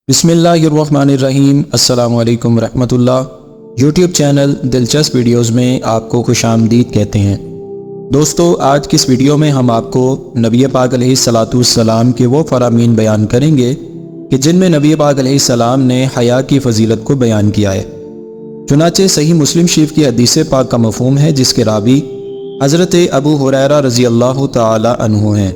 बिस्मिल्लाहिर्रहमानिर्रहीम। अस्सलाम वालेकुम रहमतुल्लाह। यूट्यूब चैनल दिलचस्प वीडियोज़ में आपको खुशामदीद कहते हैं। दोस्तों, आज की इस वीडियो में हम आपको नबी पाक अलैहिस्सलाम के वो फ़रामीन बयान करेंगे कि जिनमें नबी पाक अलैहिस्सलाम ने हया की फ़जीलत को बयान किया है। चुनाचे सही मुस्लिम शरीफ की हदीस पाक का मफ़हूम है, जिसके रावी हज़रत अबू हुरैरा रज़ी अल्लाह ताला अन्हु हैं।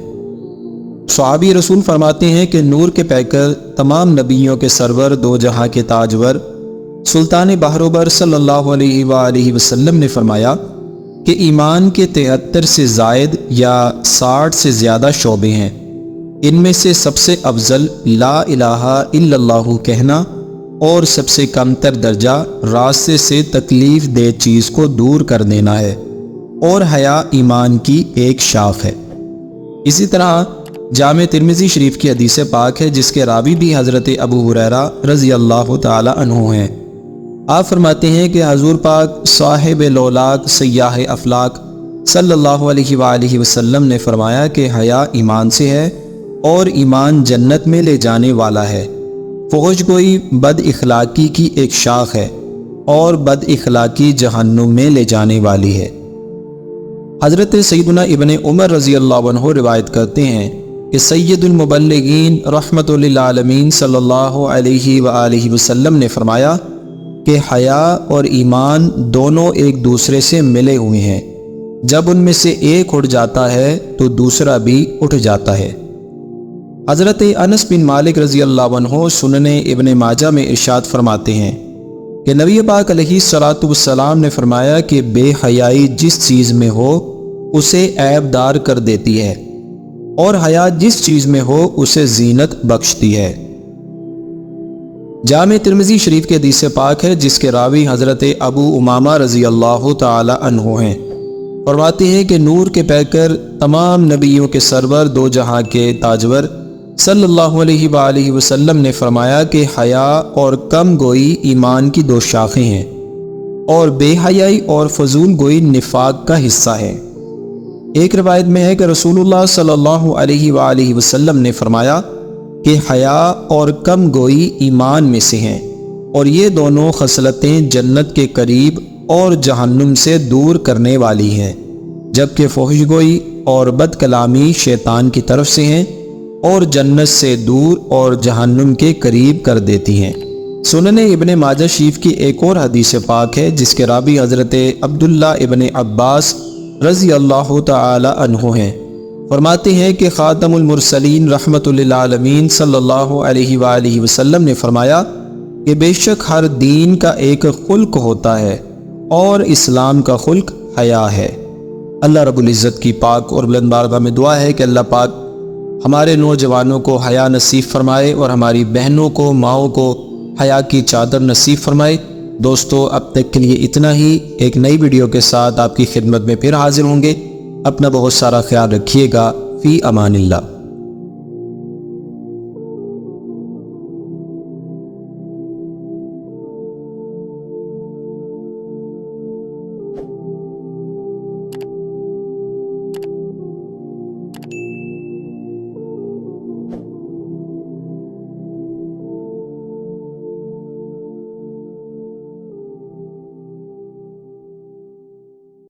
सहाबी रसूल फरमाते हैं कि नूर के पैकर तमाम नबियों के सरवर दो जहां के ताजवर सुल्तान बहरोबर सल्लल्लाहु अलैहि वसल्लम ने फरमाया कि ईमान के 73 से जायद या 60 से ज़्यादा शोबे हैं। इनमें से सबसे अफजल ला इलाहा इल्लल्लाहु कहना और सबसे कमतर दर्जा रास्ते से तकलीफ दे चीज़ को दूर कर देना है, और हया ईमान की एक शाख है। इसी तरह जामे तिर्मिज़ी शरीफ की हदीस पाक है, जिसके रावी भी हज़रत अबू हुरैरा रज़ी अल्लाह ताला अन्हु हैं। आप फरमाते हैं कि हजूर पाक साहिब लौलाक सयाह अफलाक सल्लल्लाहु अलैहि वसल्लम ने फरमाया कि हया ईमान से है और ईमान जन्नत में ले जाने वाला है। फौज गोई बद इखलाकी की एक शाख है और बद इखलाकी जहन्नुम में ले जाने वाली है। हज़रत सैयदना इब्ने उमर रज़ी अल्लाह अन्हु रिवायत करते हैं कि सैयदुल मुबल्लिगीन रहमतुल लिल आलमीन सल्लल्लाहु अलैहि वसल्लम ने फरमाया कि हया और ईमान दोनों एक दूसरे से मिले हुए हैं। जब उनमें से एक उठ जाता है तो दूसरा भी उठ जाता है। हज़रत अनस बिन मालिक रज़ी अल्लाह अन्हु सुनने इब्ने माजा में इरशाद फरमाते हैं कि नबी पाक अलैहिस्सलातु वस्सलाम ने फरमाया कि बेहयाई जिस चीज़ में हो उसे ऐबदार कर देती है, और हया जिस चीज़ में हो उसे जीनत बख्शती है। जामे तिर्मिज़ी शरीफ के हदीस पाक है, जिसके रावी हज़रत अबू उमामा रज़ी अल्लाह ताला अन्हु हैं। फरमाते हैं कि नूर के पैकर तमाम नबियों के सरवर दो जहां के ताजवर सल्लल्लाहु अलैहि वसल्लम ने फरमाया कि हया और कम गोई ईमान की दो शाखें हैं, और बेहयाई और फजूल गोई निफाक का हिस्सा है। एक रिवायत में है कि रसूलुल्लाह सल्लल्लाहु अलैहि वसल्लम ने फरमाया कि हया और कम गोई ईमान में से हैं, और ये दोनों खसलतें जन्नत के करीब और जहन्नुम से दूर करने वाली हैं, जबकि फहश गोई और बद कलामी शैतान की तरफ से हैं और जन्नत से दूर और जहन्नुम के करीब कर देती हैं। सुनने इब्ने माजा शरीफ की एक और हदीस पाक है, जिसके रावी हज़रत अब्दुल्ला इब्ने अब्बास रज़ी अल्लाह ताला अन्हु हैं। फरमाते हैं कि ख़ातमुल मुरसलीन रहमतुल लिल आलमीन सल्लल्लाहु अलैहि वसल्लम ने फरमाया कि बेशक हर दीन का एक खुल्क होता है, और इस्लाम का खुल्क हया है। अल्लाह रब्बुल इज़्ज़त की पाक और बुलंद बारगाह में दुआ है कि अल्लाह पाक हमारे नौजवानों को हया नसीब फरमाए और हमारी बहनों को, माओं को हया की चादर नसीब फरमाए। दोस्तों, अब तक के लिए इतना ही। एक नई वीडियो के साथ आपकी खिदमत में फिर हाजिर होंगे। अपना बहुत सारा ख्याल रखिएगा। फ़ी अमानिल्लाह।